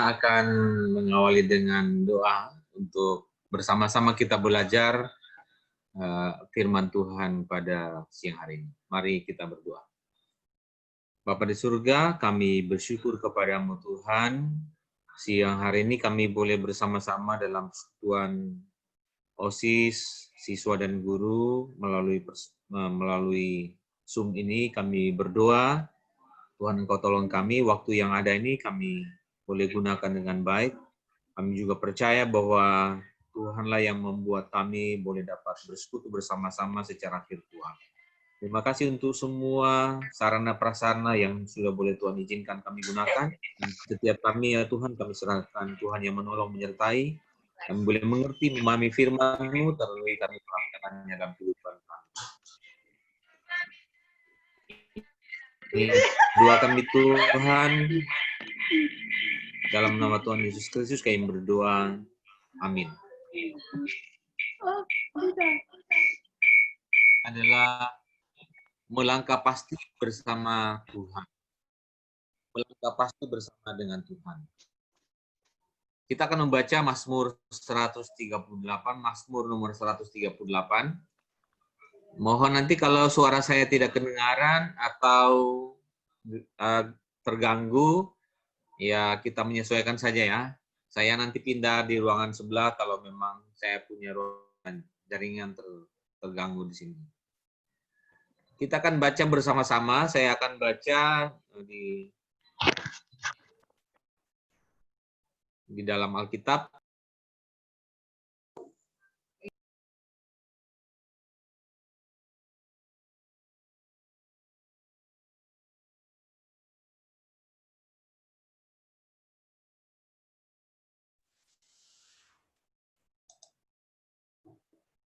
Kita akan mengawali dengan doa untuk bersama-sama kita belajar firman Tuhan pada siang hari ini. Mari kita berdoa. Bapa di surga, kami bersyukur kepadamu Tuhan. Siang hari ini kami boleh bersama-sama dalam persekutuan OSIS, siswa dan guru melalui Zoom ini kami berdoa. Tuhan Engkau tolong kami, waktu yang ada ini kami boleh gunakan dengan baik. Kami juga percaya bahwa Tuhanlah yang membuat kami boleh dapat bersekutu bersama-sama secara virtual. Terima kasih untuk semua sarana prasarana yang sudah boleh Tuhan izinkan kami gunakan. Dan setiap kami ya Tuhan, kami serahkan Tuhan yang menolong menyertai. Kami boleh mengerti, memahami firman-Mu, terlebih kami melakukannya dalam kehidupan kami. Ini doa kami Tuhan, dalam nama Tuhan Yesus Kristus kami berdoa. Amin. Adalah melangkah pasti bersama Tuhan. Melangkah pasti bersama dengan Tuhan. Kita akan membaca Mazmur 138, Mazmur nomor 138. Mohon nanti kalau suara saya tidak kedengaran atau terganggu, ya kita menyesuaikan saja ya. Saya nanti pindah di ruangan sebelah kalau memang saya punya ruangan jaringan terganggu di sini. Kita akan baca bersama-sama. Saya akan baca di dalam Alkitab.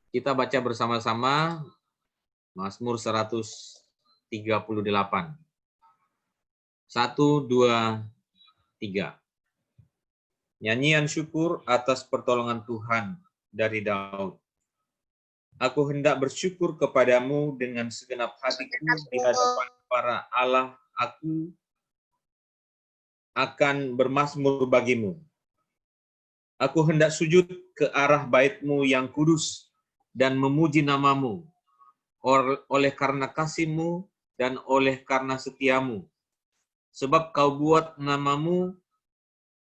Kita baca bersama-sama Mazmur 138. 1, 2, 3. Nyanyian syukur atas pertolongan Tuhan dari Daud. Aku hendak bersyukur kepadamu dengan segenap hatiku di hadapan para Allah. Aku akan bermazmur bagimu. Aku hendak sujud ke arah bait-Mu yang kudus dan memuji namamu oleh karena kasih-Mu dan oleh karena setia-Mu. Sebab Kau buat namamu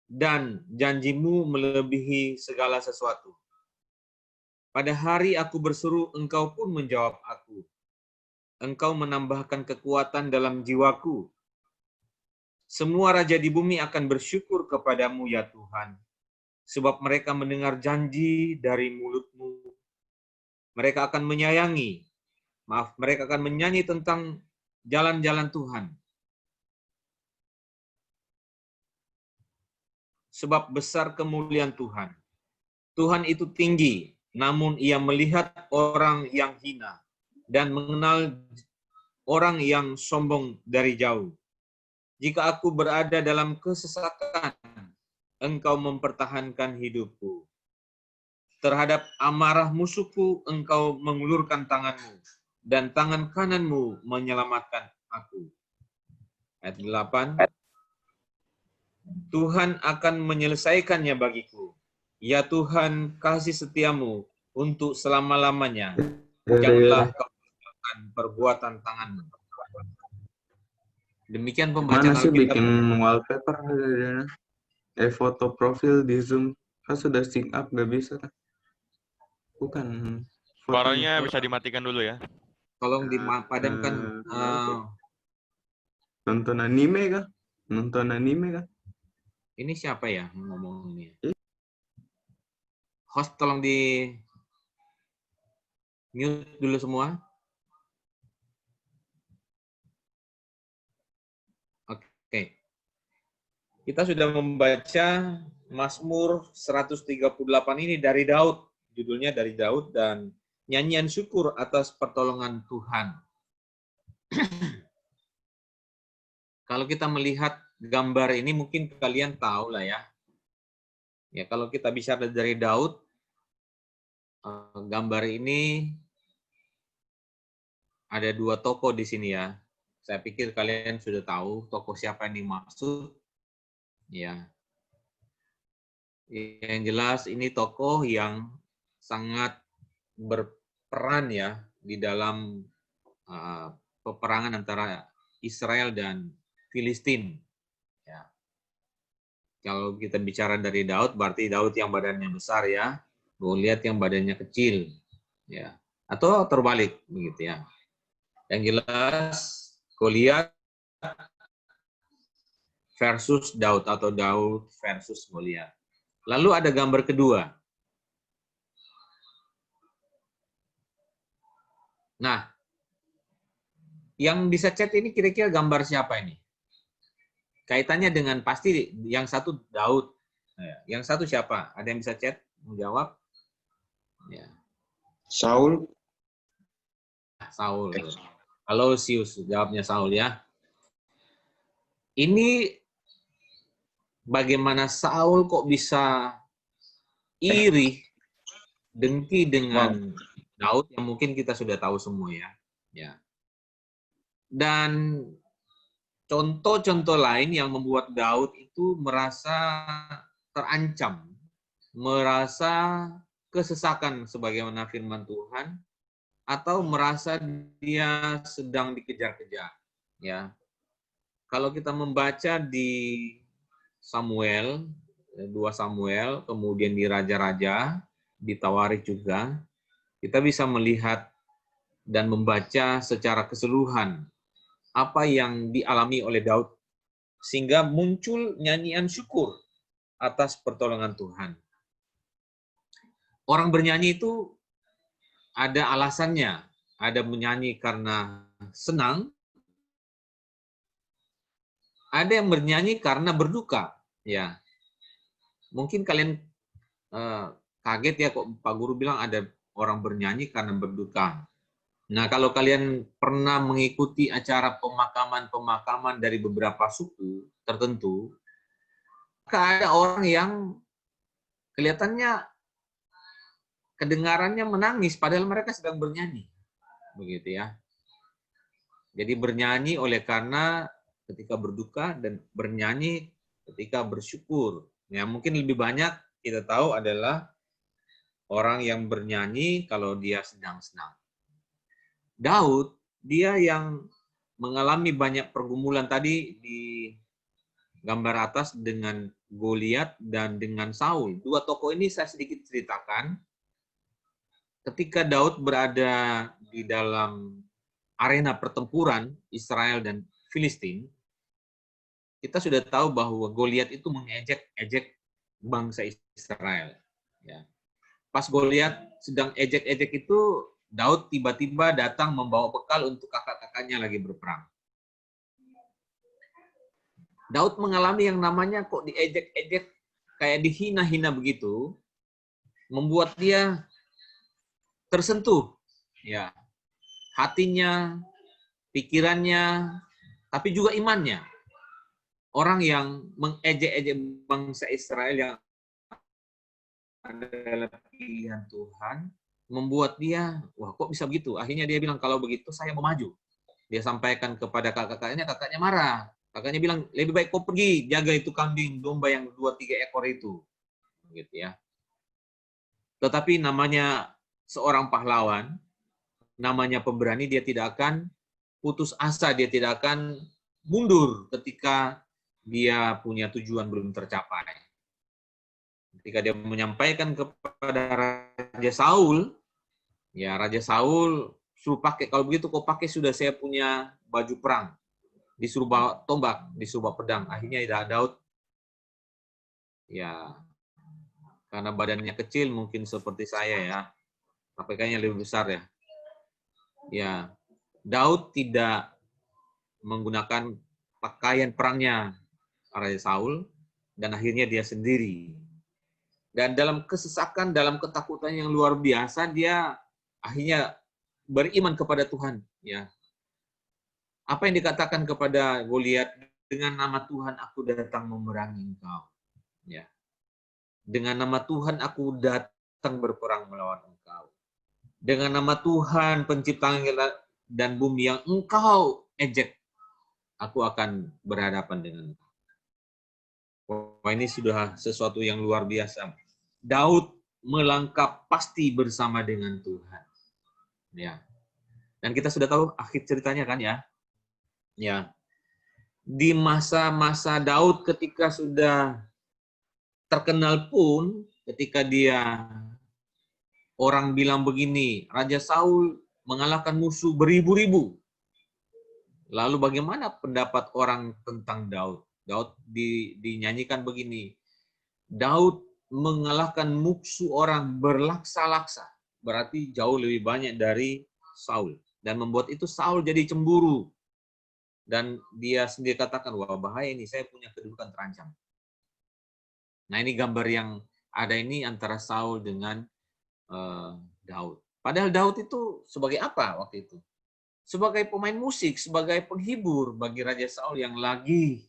dan janji-Mu melebihi segala sesuatu. Pada hari aku berseru, Engkau pun menjawab aku. Engkau menambahkan kekuatan dalam jiwaku. Semua raja di bumi akan bersyukur kepadamu ya Tuhan. Sebab mereka mendengar janji dari mulut-Mu. Mereka akan mereka akan menyanyi tentang jalan-jalan Tuhan. Sebab besar kemuliaan Tuhan. Tuhan itu tinggi, namun Ia melihat orang yang hina dan mengenal orang yang sombong dari jauh. Jika aku berada dalam kesesakan, Engkau mempertahankan hidupku. Terhadap amarah musuhku, Engkau mengulurkan tangan-Mu, dan tangan kanan-Mu menyelamatkan aku. Ayat 8. Tuhan akan menyelesaikannya bagiku. Ya Tuhan, kasih setiamu untuk selama-lamanya. Janganlah Kau tinggalkan perbuatan tangan-Mu. Demikian pembacaan Mana sih Alkitab. bikin wallpaper? Foto profil di Zoom. Kan sudah sync up, gak bisa kan? Bukan. Suaranya bisa dimatikan dulu ya. Tolong dipadamkan. Nonton anime kah? Nonton anime kah? Ini siapa ya yang ngomong ini? Host tolong di mute dulu semua. Oke. Kita sudah membaca Mazmur 138 ini dari Daud. Judulnya dari Daud dan nyanyian syukur atas pertolongan Tuhan. Kalau kita melihat gambar ini mungkin kalian tahu lah ya. Ya kalau kita bicara dari Daud, gambar ini ada dua tokoh di sini ya. Saya pikir kalian sudah tahu tokoh siapa yang dimaksud. Ya. Yang jelas ini tokoh yang sangat berperan ya di dalam peperangan antara Israel dan Filistin. Ya. Kalau kita bicara dari Daud, berarti Daud yang badannya besar ya, Goliat yang badannya kecil, ya, atau terbalik begitu ya. Yang jelas Goliat versus Daud atau Daud versus Goliat. Lalu ada gambar kedua. Nah, yang bisa chat ini kira-kira gambar siapa ini? Kaitannya dengan pasti yang satu Daud. Yang satu siapa? Ada yang bisa chat? Menjawab? Ya. Saul. Saul. Aloysius, jawabnya Saul ya. Ini bagaimana Saul kok bisa iri, dengki dengan Daud yang mungkin kita sudah tahu semua ya. Ya. Dan contoh-contoh lain yang membuat Daud itu merasa terancam, merasa kesesakan sebagaimana firman Tuhan, atau merasa dia sedang dikejar-kejar. Ya, kalau kita membaca di Samuel, 2 Samuel, kemudian di Raja-Raja, di Tawarikh juga, kita bisa melihat dan membaca secara keseluruhan apa yang dialami oleh Daud, sehingga muncul nyanyian syukur atas pertolongan Tuhan. Orang bernyanyi itu ada alasannya, ada menyanyi karena senang, ada yang bernyanyi karena berduka. Ya, mungkin kalian kaget ya kok Pak Guru bilang ada orang bernyanyi karena berduka. Nah, kalau kalian pernah mengikuti acara pemakaman-pemakaman dari beberapa suku tertentu, maka ada orang yang kelihatannya kedengarannya menangis, padahal mereka sedang bernyanyi. Begitu ya. Jadi bernyanyi oleh karena ketika berduka dan bernyanyi ketika bersyukur. Ya, mungkin lebih banyak kita tahu adalah orang yang bernyanyi kalau dia sedang senang. Daud, dia yang mengalami banyak pergumulan tadi di gambar atas dengan Goliat dan dengan Saul. Dua tokoh ini saya sedikit ceritakan. Ketika Daud berada di dalam arena pertempuran Israel dan Filistin, kita sudah tahu bahwa Goliat itu mengejek-ejek bangsa Israel. Ya. Pas Goliat sedang ejek-ejek itu, Daud tiba-tiba datang membawa bekal untuk kakak-kakaknya lagi berperang. Daud mengalami yang namanya kok diejek-ejek, kayak dihina-hina begitu, membuat dia tersentuh. Ya, hatinya, pikirannya, tapi juga imannya. Orang yang mengejek-ejek bangsa Israel yang adalah pilihan Tuhan, membuat dia, wah kok bisa begitu? Akhirnya dia bilang, kalau begitu saya mau maju. Dia sampaikan kepada kakaknya marah. Kakaknya bilang, lebih baik kau pergi, jaga itu kambing, domba yang 2-3 ekor itu. Gitu ya. Tetapi namanya seorang pahlawan, namanya pemberani, dia tidak akan putus asa, dia tidak akan mundur ketika dia punya tujuan belum tercapai. Ketika dia menyampaikan kepada Raja Saul, ya Raja Saul suruh pakai, kalau begitu kau pakai, sudah saya punya baju perang. Disuruh bawa tombak, disuruh bawa pedang. Akhirnya Daud, ya karena badannya kecil mungkin seperti saya ya, KPK-nya lebih besar ya. Ya, Daud tidak menggunakan pakaian perangnya Raja Saul, dan akhirnya dia sendiri. Dan dalam kesesakan, dalam ketakutan yang luar biasa, dia akhirnya beriman kepada Tuhan. Ya, apa yang dikatakan kepada Goliat, dengan nama Tuhan aku datang memerangi engkau. Ya, dengan nama Tuhan aku datang berperang melawan engkau. Dengan nama Tuhan pencipta langit dan bumi yang engkau ejek, aku akan berhadapan dengan engkau. Wah, ini sudah sesuatu yang luar biasa. Daud melangkah pasti bersama dengan Tuhan. Ya. Dan kita sudah tahu akhir ceritanya kan ya. Ya. Di masa-masa Daud ketika sudah terkenal pun, ketika dia orang bilang begini, Raja Saul mengalahkan musuh beribu-ribu. Lalu bagaimana pendapat orang tentang Daud? Daud dinyanyikan begini, Daud mengalahkan musuh orang berlaksa-laksa. Berarti jauh lebih banyak dari Saul. Dan membuat itu Saul jadi cemburu. Dan dia sendiri katakan, wah bahaya ini, saya punya kedudukan terancam. Nah ini gambar yang ada ini antara Saul dengan Daud. Padahal Daud itu sebagai apa waktu itu? Sebagai pemain musik, sebagai penghibur bagi Raja Saul yang lagi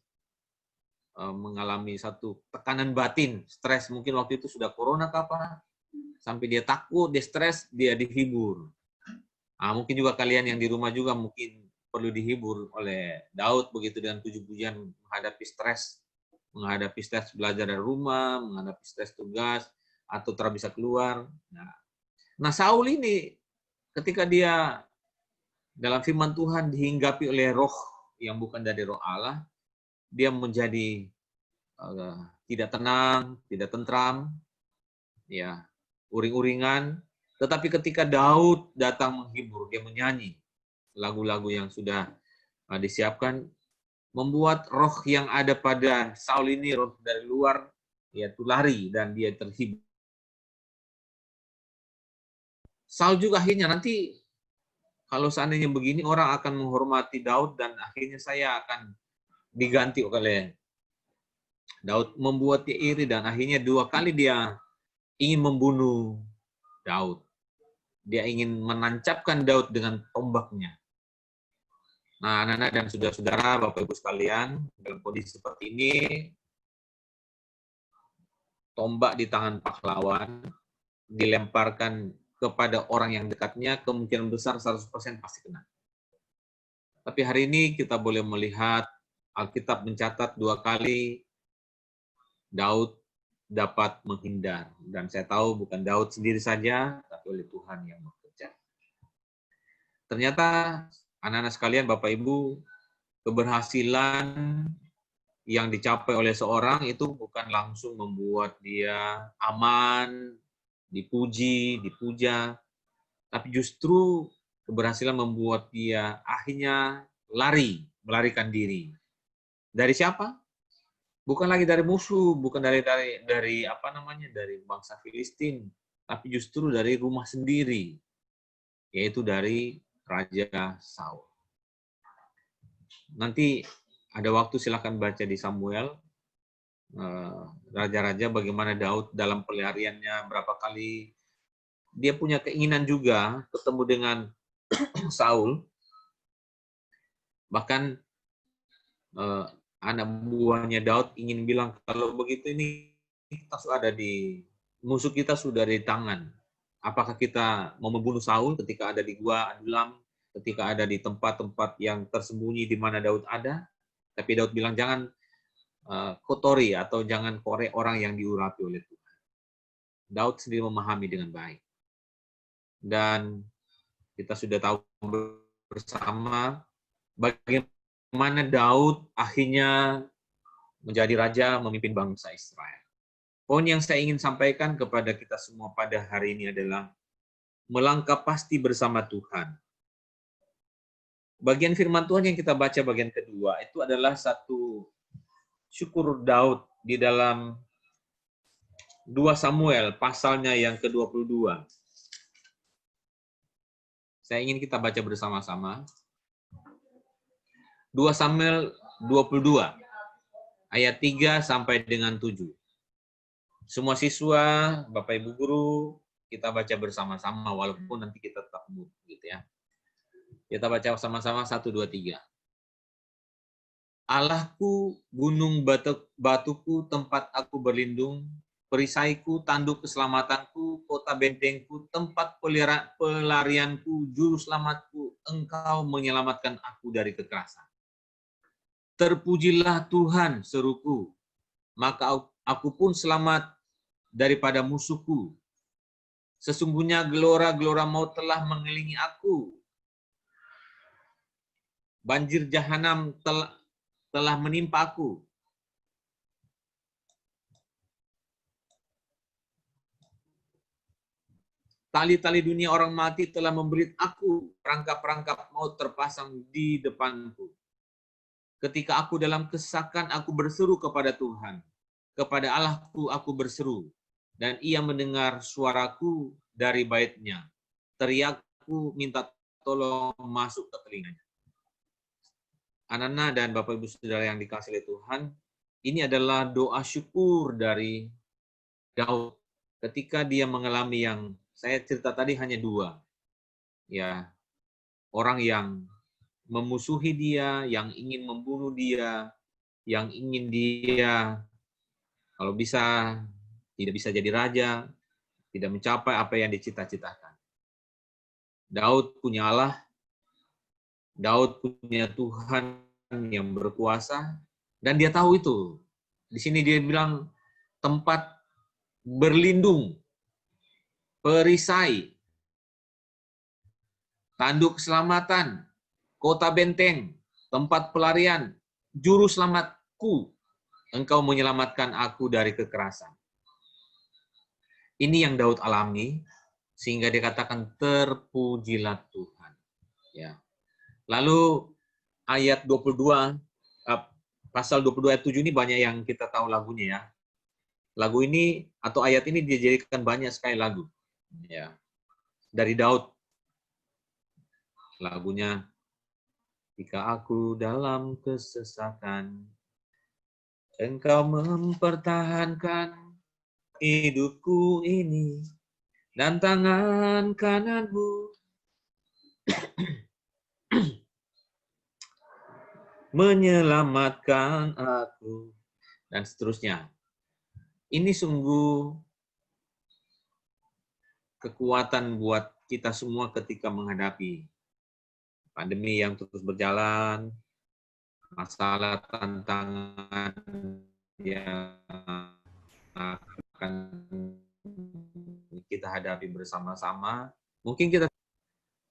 mengalami satu tekanan batin, stres. Mungkin waktu itu sudah corona apa, sampai dia takut, dia stres, dia dihibur. Nah, mungkin juga kalian yang di rumah juga mungkin perlu dihibur oleh Daud begitu dengan puji-pujian menghadapi stres belajar dari rumah, menghadapi stres tugas, atau tak bisa keluar. Nah Saul ini ketika dia dalam firman Tuhan dihinggapi oleh roh yang bukan dari roh Allah, dia menjadi tidak tenang, tidak tentram, ya, uring-uringan. Tetapi ketika Daud datang menghibur, dia menyanyi lagu-lagu yang sudah disiapkan, membuat roh yang ada pada Saul ini, roh dari luar, yaitu lari dan dia terhibur. Saul juga akhirnya nanti kalau seandainya begini, orang akan menghormati Daud dan akhirnya saya akan diganti oleh Daud, membuat dia iri dan akhirnya 2 kali dia ingin membunuh Daud. Dia ingin menancapkan Daud dengan tombaknya. Nah, anak-anak dan saudara-saudara, Bapak Ibu sekalian, dalam kondisi seperti ini, tombak di tangan pahlawan dilemparkan kepada orang yang dekatnya, kemungkinan besar 100% pasti kena. Tapi hari ini kita boleh melihat Alkitab mencatat 2 kali Daud dapat menghindar. Dan saya tahu bukan Daud sendiri saja, tapi oleh Tuhan yang bekerja. Ternyata anak-anak sekalian, Bapak Ibu, keberhasilan yang dicapai oleh seorang itu bukan langsung membuat dia aman, dipuji, dipuja, tapi justru keberhasilan membuat dia akhirnya melarikan diri. Dari siapa? Bukan lagi dari musuh, bukan dari bangsa Filistin, tapi justru dari rumah sendiri, yaitu dari Raja Saul. Nanti ada waktu silakan baca di Samuel, raja-raja bagaimana Daud dalam pelariannya berapa kali dia punya keinginan juga ketemu dengan Saul. Bahkan anak buahnya Daud ingin bilang, kalau begitu ini kita sudah musuh kita sudah di tangan. Apakah kita mau membunuh Saul ketika ada di gua Adulam, ketika ada di tempat-tempat yang tersembunyi di mana Daud ada? Tapi Daud bilang jangan kotori atau jangan korek orang yang diurapi oleh Tuhan. Daud sendiri memahami dengan baik. Dan kita sudah tahu bersama bagaimana Daud akhirnya menjadi raja memimpin bangsa Israel. Poin yang saya ingin sampaikan kepada kita semua pada hari ini adalah melangkah pasti bersama Tuhan. Bagian firman Tuhan yang kita baca bagian kedua itu adalah satu syukur Daud di dalam 2 Samuel pasalnya yang ke-22. Saya ingin kita baca bersama-sama. 2 Samuel 22 ayat 3 sampai dengan 7. Semua siswa, Bapak Ibu guru, kita baca bersama-sama walaupun nanti kita tetap mute gitu ya. Kita baca sama-sama 1 2 3. Allahku, gunung batuku, tempat aku berlindung, perisaiku, tanduk keselamatanku, kota bentengku, tempat pelarianku, juru selamatku, Engkau menyelamatkan aku dari kekerasan. Terpujilah Tuhan, seruku, maka aku pun selamat daripada musuhku. Sesungguhnya gelora-gelora maut telah mengelilingi aku. Banjir jahanam telah menimpa aku. Tali-tali dunia orang mati telah membelit aku. Perangkap-perangkap maut terpasang di depanku. Ketika aku dalam kesesakan, aku berseru kepada Tuhan. Kepada Allahku aku berseru. Dan ia mendengar suaraku dari baitnya. Teriakku minta tolong masuk ke telinganya. Anak-anak dan Bapak Ibu Saudara yang dikasihi oleh Tuhan, ini adalah doa syukur dari Daud ketika dia mengalami yang saya cerita tadi hanya 2. Ya, orang yang memusuhi dia, yang ingin membunuh dia, yang ingin dia kalau bisa tidak bisa jadi raja, tidak mencapai apa yang dicita-citakan. Daud punya Allah, Daud punya Tuhan yang berkuasa, dan dia tahu itu. Di sini dia bilang tempat berlindung, perisai, tanduk keselamatan, kota benteng, tempat pelarian, juru selamatku, engkau menyelamatkan aku dari kekerasan. Ini yang Daud alami, sehingga dikatakan terpujilah Tuhan. Ya. Lalu ayat 22, pasal 22 ayat 7 ini banyak yang kita tahu lagunya ya. Lagu ini atau ayat ini dijadikan banyak sekali lagu. Ya. Dari Daud. Lagunya, jika aku dalam kesesakan, engkau mempertahankan hidupku ini, dan tangan kananmu menyelamatkan aku, dan seterusnya. Ini sungguh kekuatan buat kita semua ketika menghadapi pandemi yang terus berjalan, masalah tantangan yang akan kita hadapi bersama-sama. Mungkin kita,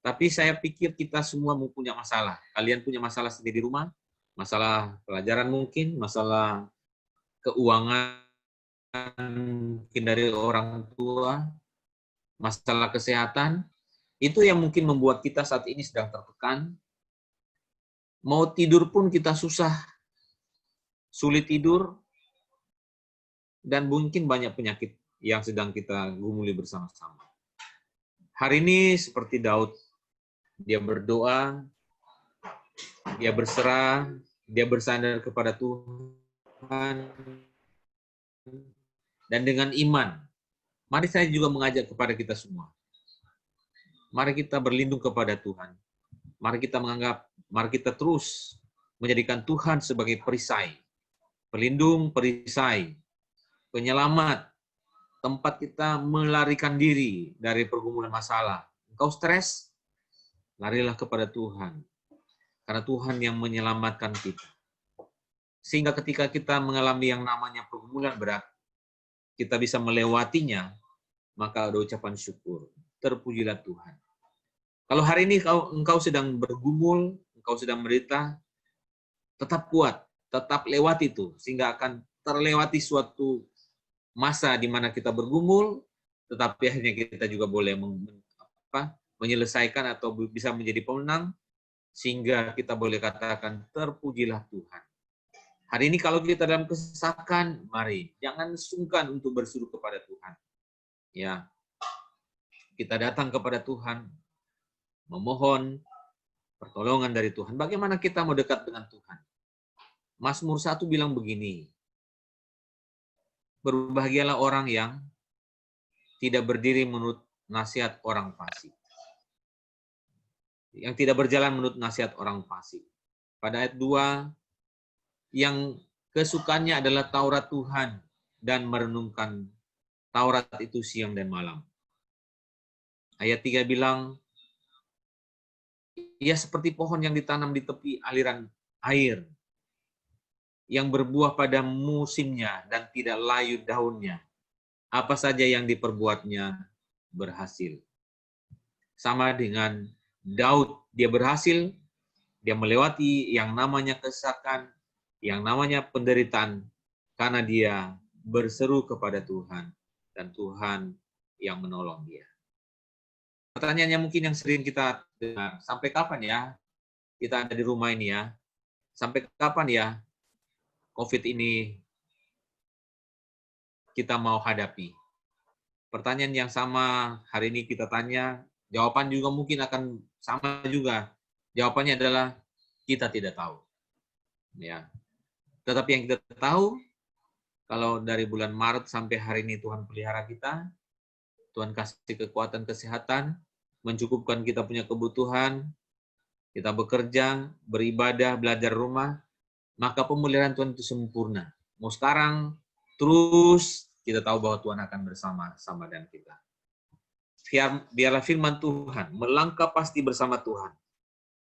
tapi saya pikir kita semua punya masalah. Kalian punya masalah sendiri di rumah, masalah pelajaran mungkin, masalah keuangan mungkin dari orang tua, masalah kesehatan, itu yang mungkin membuat kita saat ini sedang tertekan. Mau tidur pun kita susah, sulit tidur, dan mungkin banyak penyakit yang sedang kita gumuli bersama-sama. Hari ini seperti Daud, dia berdoa, dia berserah, dia bersandar kepada Tuhan, dan dengan iman. Mari saya juga mengajak kepada kita semua. Mari kita berlindung kepada Tuhan. Mari kita terus menjadikan Tuhan sebagai perisai, pelindung, perisai, penyelamat, tempat kita melarikan diri dari pergumulan masalah. Engkau stres, larilah kepada Tuhan. Karena Tuhan yang menyelamatkan kita. Sehingga ketika kita mengalami yang namanya pergumulan berat, kita bisa melewatinya, maka ada ucapan syukur. Terpujilah Tuhan. Kalau hari ini engkau sedang bergumul, engkau sedang menderita, tetap kuat, tetap lewati itu, sehingga akan terlewati suatu masa di mana kita bergumul, tetapi akhirnya kita juga boleh menyelesaikan atau bisa menjadi pemenang, sehingga kita boleh katakan terpujilah Tuhan. Hari ini kalau kita dalam kesesakan, mari jangan sungkan untuk berseru kepada Tuhan. Ya, kita datang kepada Tuhan, memohon pertolongan dari Tuhan. Bagaimana kita mau dekat dengan Tuhan? Mazmur 1 bilang begini, berbahagialah orang yang tidak berdiri menurut nasihat orang fasik. Yang tidak berjalan menurut nasihat orang fasik. Pada ayat 2, yang kesukaannya adalah Taurat Tuhan dan merenungkan Taurat itu siang dan malam. Ayat 3 bilang, ia seperti pohon yang ditanam di tepi aliran air. yang berbuah pada musimnya dan tidak layu daunnya. Apa saja yang diperbuatnya berhasil. Sama dengan Daud, dia berhasil, dia melewati yang namanya kesesakan, yang namanya penderitaan, karena dia berseru kepada Tuhan, dan Tuhan yang menolong dia. Pertanyaannya mungkin yang sering kita dengar, sampai kapan ya kita ada di rumah ini ya? Sampai kapan ya COVID ini kita mau hadapi? Pertanyaan yang sama hari ini kita tanya, jawaban juga mungkin akan sama juga. Jawabannya adalah kita tidak tahu. Ya. Tetapi yang kita tahu, kalau dari bulan Maret sampai hari ini Tuhan pelihara kita, Tuhan kasih kekuatan kesehatan, mencukupkan kita punya kebutuhan, kita bekerja, beribadah, belajar rumah, maka pemeliharaan Tuhan itu sempurna. Mau sekarang, terus kita tahu bahwa Tuhan akan bersama-sama dengan kita. Biarlah firman Tuhan, melangkah pasti bersama Tuhan,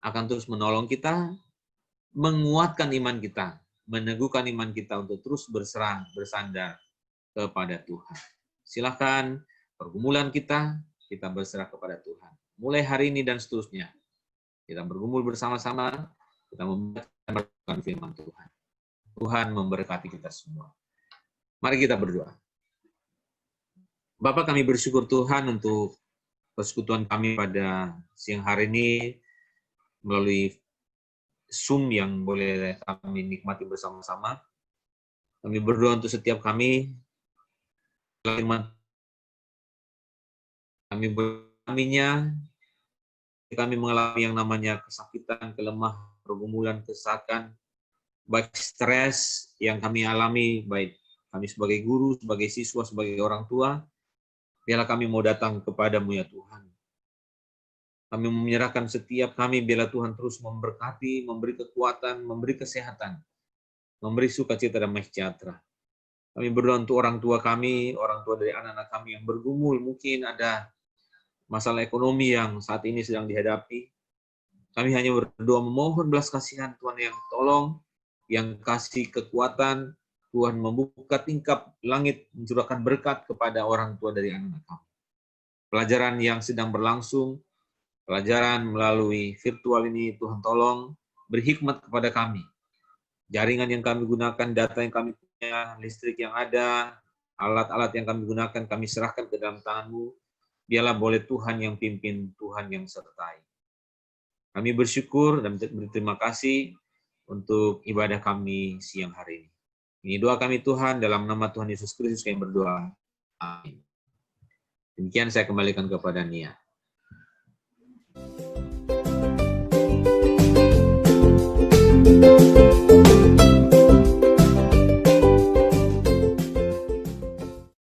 akan terus menolong kita, menguatkan iman kita, meneguhkan iman kita untuk terus berserah, bersandar kepada Tuhan. Silakan pergumulan kita berserah kepada Tuhan. Mulai hari ini dan seterusnya, kita bergumul bersama-sama, kita membaca firman Tuhan. Tuhan memberkati kita semua. Mari kita berdoa. Bapak, kami bersyukur Tuhan untuk persekutuan kami pada siang hari ini melalui Zoom yang boleh kami nikmati bersama-sama. Kami berdoa untuk setiap kami, kami mengalami yang namanya kesakitan, kelemahan, pergumulan, kesesakan, baik stres yang kami alami, baik kami sebagai guru, sebagai siswa, sebagai orang tua, biarlah kami mau datang kepadamu ya Tuhan. Kami menyerahkan setiap kami, biarlah Tuhan terus memberkati, memberi kekuatan, memberi kesehatan, memberi sukacita dan sejahtera. Kami berdoa untuk orang tua kami, orang tua dari anak-anak kami yang bergumul, mungkin ada masalah ekonomi yang saat ini sedang dihadapi. Kami hanya berdoa memohon belas kasihan Tuhan yang tolong, yang kasih kekuatan, Tuhan membuka tingkap langit, mencurahkan berkat kepada orang tua dari anak-anak kami. Pelajaran yang sedang berlangsung, pelajaran melalui virtual ini, Tuhan tolong, beri hikmat kepada kami. Jaringan yang kami gunakan, data yang kami punya, listrik yang ada, alat-alat yang kami gunakan, kami serahkan ke dalam tangan-Mu. Biarlah boleh Tuhan yang pimpin, Tuhan yang sertai. Kami bersyukur dan berterima kasih untuk ibadah kami siang hari ini. Ini doa kami Tuhan, dalam nama Tuhan Yesus Kristus kami berdoa. Amin. Demikian saya kembalikan kepada Nia.